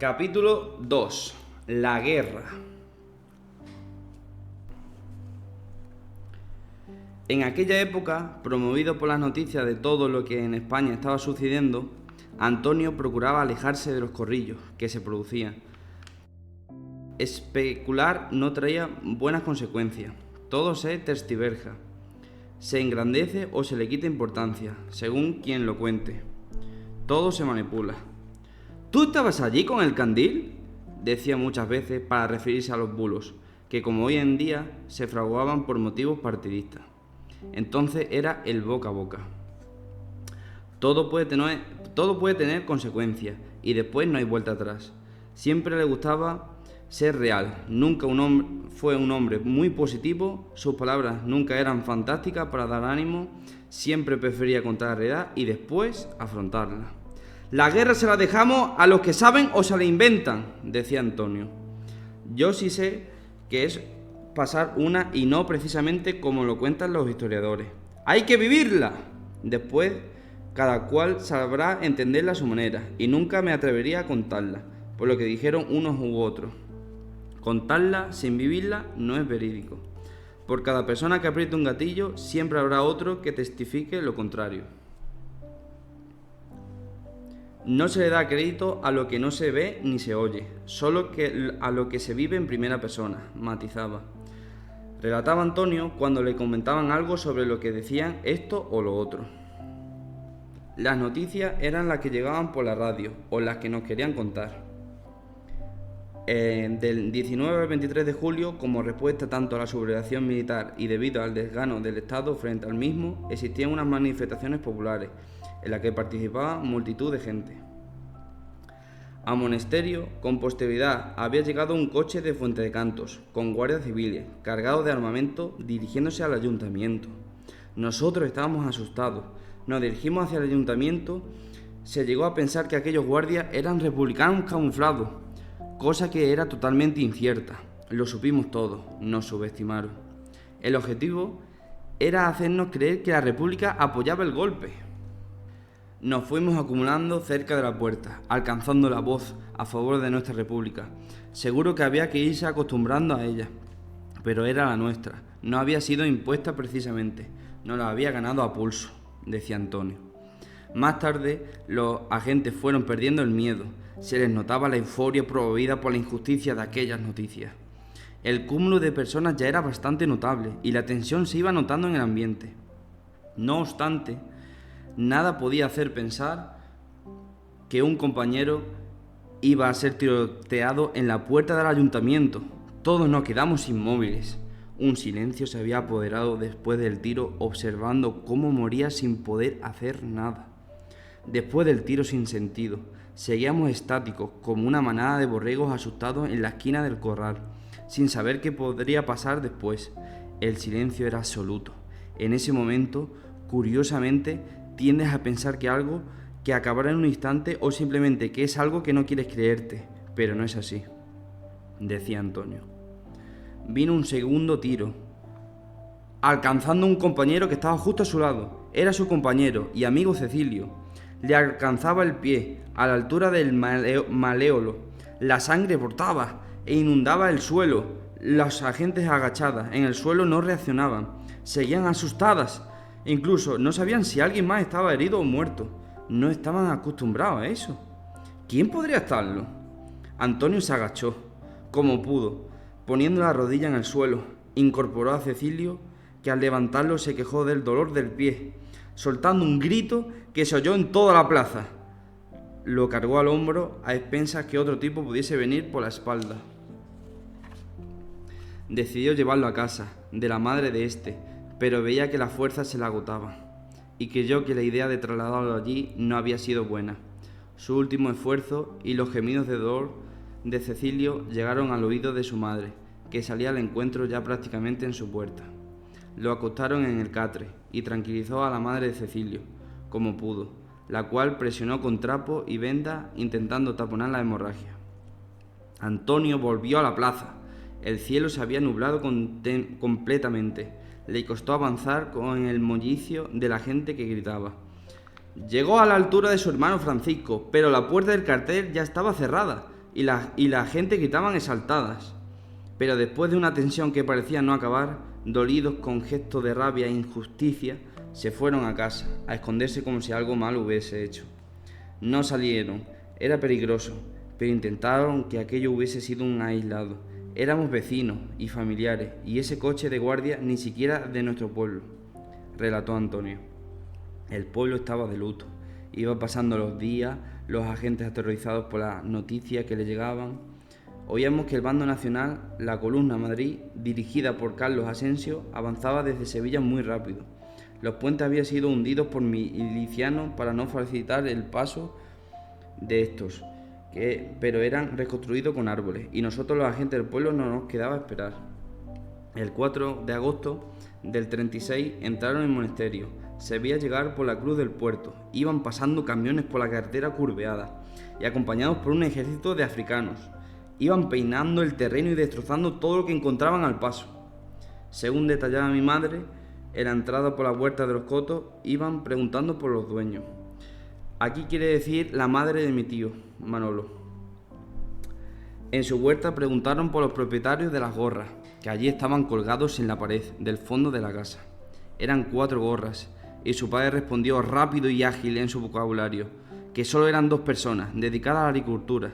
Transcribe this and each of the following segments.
Capítulo 2. La guerra. En aquella época, promovido por las noticias de todo lo que en España estaba sucediendo, Antonio procuraba alejarse de los corrillos que se producían. Especular no traía buenas consecuencias. Todo se tergiversa, se engrandece o se le quita importancia, según quien lo cuente. Todo se manipula. ¿Tú estabas allí con el candil?, decía muchas veces para referirse a los bulos, que como hoy en día se fraguaban por motivos partidistas. Entonces era el boca a boca. Todo puede tener consecuencias y después no hay vuelta atrás. Siempre le gustaba ser real. Nunca fue un hombre muy positivo. Sus palabras nunca eran fantásticas para dar ánimo. Siempre prefería contar la realidad y después afrontarla. La guerra se la dejamos a los que saben o se la inventan, decía Antonio. Yo sí sé que es pasar una y no precisamente como lo cuentan los historiadores. ¡Hay que vivirla! Después, cada cual sabrá entenderla a su manera, y nunca me atrevería a contarla, por lo que dijeron unos u otros. Contarla sin vivirla no es verídico. Por cada persona que apriete un gatillo, siempre habrá otro que testifique lo contrario. No se le da crédito a lo que no se ve ni se oye, solo a lo que se vive en primera persona, matizaba. Relataba Antonio cuando le comentaban algo sobre lo que decían esto o lo otro. Las noticias eran las que llegaban por la radio o las que nos querían contar. Del 19 al 23 de julio, como respuesta tanto a la sublevación militar y debido al desgano del Estado frente al mismo, existían unas manifestaciones populares en las que participaba multitud de gente. A Monesterio, con posterioridad, había llegado un coche de Fuentedecantos, con guardias civiles, cargado de armamento, dirigiéndose al ayuntamiento. Nosotros estábamos asustados. Nos dirigimos hacia el ayuntamiento. Se llegó a pensar que aquellos guardias eran republicanos camuflados, cosa que era totalmente incierta. Lo supimos todos, nos subestimaron. El objetivo era hacernos creer que la República apoyaba el golpe. Nos fuimos acumulando cerca de la puerta, alcanzando la voz a favor de nuestra república. Seguro que había que irse acostumbrando a ella, pero era la nuestra. No había sido impuesta precisamente, no la había ganado a pulso, decía Antonio. Más tarde, los agentes fueron perdiendo el miedo. Se les notaba la euforia promovida por la injusticia de aquellas noticias. El cúmulo de personas ya era bastante notable y la tensión se iba notando en el ambiente. No obstante, nada podía hacer pensar que un compañero iba a ser tiroteado en la puerta del ayuntamiento. Todos nos quedamos inmóviles. Un silencio se había apoderado después del tiro, observando cómo moría sin poder hacer nada. Después del tiro sin sentido, seguíamos estáticos, como una manada de borregos asustados en la esquina del corral, sin saber qué podría pasar después. El silencio era absoluto. En ese momento, curiosamente, tiendes a pensar que algo que acabará en un instante o simplemente que es algo que no quieres creerte, pero no es así, decía Antonio. Vino un segundo tiro, alcanzando a un compañero que estaba justo a su lado. Era su compañero y amigo Cecilio. Le alcanzaba el pie, a la altura del maléolo. La sangre brotaba e inundaba el suelo. Las agentes agachadas en el suelo no reaccionaban, seguían asustadas. Incluso no sabían si alguien más estaba herido o muerto. No estaban acostumbrados a eso. ¿Quién podría estarlo? Antonio se agachó, como pudo, poniendo la rodilla en el suelo. Incorporó a Cecilio, que al levantarlo se quejó del dolor del pie, soltando un grito que se oyó en toda la plaza. Lo cargó al hombro a expensas que otro tipo pudiese venir por la espalda. Decidió llevarlo a casa, de la madre de este, pero veía que las fuerzas se le agotaban, y creyó que la idea de trasladarlo allí no había sido buena. Su último esfuerzo y los gemidos de dolor de Cecilio llegaron al oído de su madre, que salía al encuentro ya prácticamente en su puerta. Lo acostaron en el catre y tranquilizó a la madre de Cecilio, como pudo, la cual presionó con trapo y venda intentando taponar la hemorragia. Antonio volvió a la plaza. El cielo se había nublado completamente. Le costó avanzar con el mollicio de la gente que gritaba. Llegó a la altura de su hermano Francisco, pero la puerta del cartel ya estaba cerrada. y la gente gritaban exaltadas. Pero después de una tensión que parecía no acabar, dolidos con gestos de rabia e injusticia, se fueron a casa, a esconderse como si algo malo hubiese hecho. No salieron, era peligroso, pero intentaron que aquello hubiese sido un aislado. Éramos vecinos y familiares, y ese coche de guardia ni siquiera de nuestro pueblo, relató Antonio. El pueblo estaba de luto. Iban pasando los días, los agentes aterrorizados por las noticias que le llegaban. Oíamos que el bando nacional, la columna Madrid, dirigida por Carlos Asensio, avanzaba desde Sevilla muy rápido. Los puentes habían sido hundidos por milicianos para no facilitar el paso de estos, pero eran reconstruidos con árboles, y nosotros los agentes del pueblo no nos quedaba esperar. El 4 de agosto del 36 entraron en Monesterio. Se veía llegar por la cruz del puerto. Iban pasando camiones por la carretera curveada y acompañados por un ejército de africanos. Iban peinando el terreno y destrozando todo lo que encontraban al paso. Según detallaba mi madre, en la entrada por la huerta de los cotos iban preguntando por los dueños. Aquí quiere decir la madre de mi tío, Manolo. En su huerta preguntaron por los propietarios de las gorras, que allí estaban colgados en la pared del fondo de la casa. Eran 4 gorras, y su padre respondió rápido y ágil en su vocabulario, que solo eran 2 personas, dedicadas a la agricultura,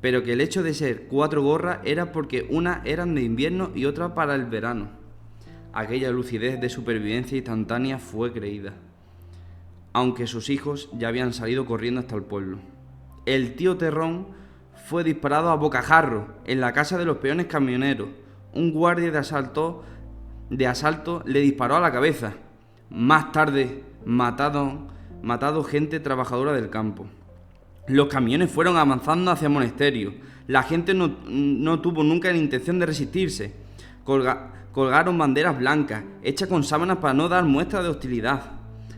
pero que el hecho de ser 4 gorras era porque unas eran de invierno y otras para el verano. Aquella lucidez de supervivencia instantánea fue creída, aunque sus hijos ya habían salido corriendo hasta el pueblo. El tío Terrón fue disparado a bocajarro en la casa de los peones camioneros. Un guardia de asalto le disparó a la cabeza. Más tarde, matado gente trabajadora del campo. Los camiones fueron avanzando hacia Monesterio. La gente no tuvo nunca la intención de resistirse. Colgaron banderas blancas, hechas con sábanas para no dar muestra de hostilidad.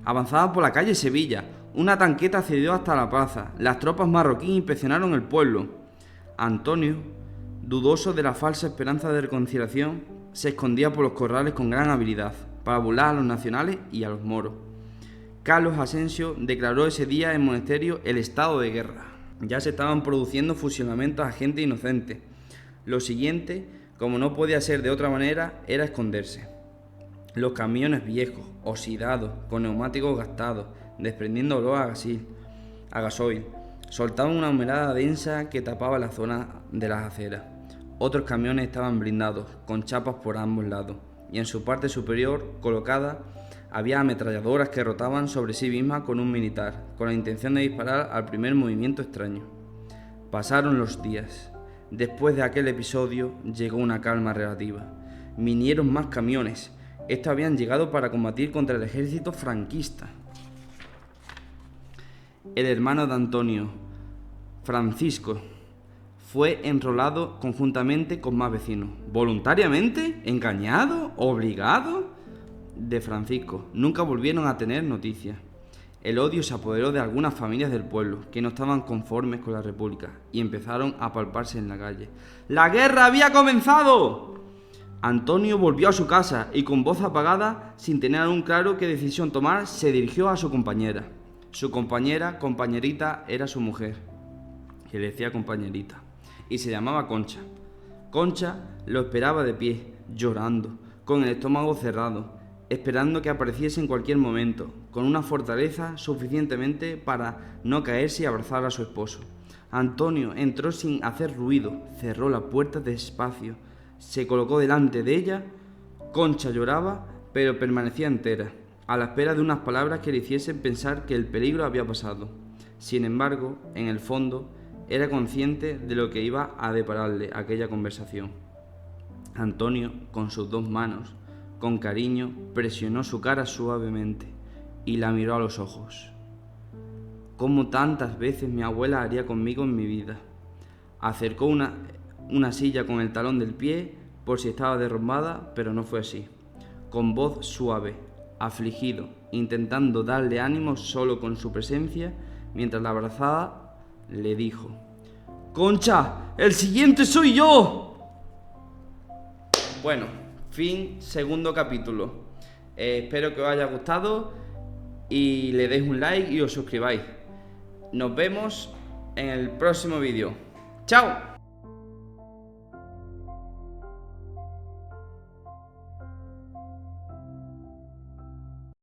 Avanzaban por la calle Sevilla. Una tanqueta accedió hasta la plaza. Las tropas marroquíes inspeccionaron el pueblo. Antonio, dudoso de la falsa esperanza de reconciliación, se escondía por los corrales con gran habilidad, para burlar a los nacionales y a los moros. Carlos Asensio declaró ese día en Monesterio el estado de guerra. Ya se estaban produciendo fusilamientos a gente inocente. Lo siguiente, como no podía ser de otra manera, era esconderse. Los camiones viejos, oxidados, con neumáticos gastados, desprendiendo olor a gasoil, soltaban una humedad densa que tapaba la zona de las aceras. Otros camiones estaban blindados, con chapas por ambos lados, y en su parte superior, colocada, había ametralladoras que rotaban sobre sí mismas con un militar, con la intención de disparar al primer movimiento extraño. Pasaron los días. Después de aquel episodio, llegó una calma relativa. Vinieron más camiones. Estos habían llegado para combatir contra el ejército franquista. El hermano de Antonio, Francisco, fue enrolado conjuntamente con más vecinos. ¿Voluntariamente? ¿Engañado? ¿Obligado? De Francisco nunca volvieron a tener noticias. El odio se apoderó de algunas familias del pueblo que no estaban conformes con la República y empezaron a palparse en la calle. ¡La guerra había comenzado! Antonio volvió a su casa y con voz apagada, sin tener aún claro qué decisión tomar, se dirigió a su compañera. Su compañerita, era su mujer, que le decía compañerita, y se llamaba Concha. Concha lo esperaba de pie, llorando, con el estómago cerrado, esperando que apareciese en cualquier momento, con una fortaleza suficientemente para no caerse y abrazar a su esposo. Antonio entró sin hacer ruido, cerró la puerta despacio, se colocó delante de ella. Concha lloraba, pero permanecía entera, a la espera de unas palabras que le hiciesen pensar que el peligro había pasado. Sin embargo, en el fondo, era consciente de lo que iba a depararle aquella conversación. Antonio, con sus 2 manos, con cariño, presionó su cara suavemente y la miró a los ojos. Como tantas veces mi abuela haría conmigo en mi vida. Acercó una silla con el talón del pie por si estaba derrumbada, pero no fue así. Con voz suave, afligido, intentando darle ánimo solo con su presencia, mientras la abrazaba, le dijo: «Concha, el siguiente soy yo». Bueno, fin, segundo capítulo. Espero que os haya gustado y le deis un like y os suscribáis. Nos vemos en el próximo vídeo. ¡Chao!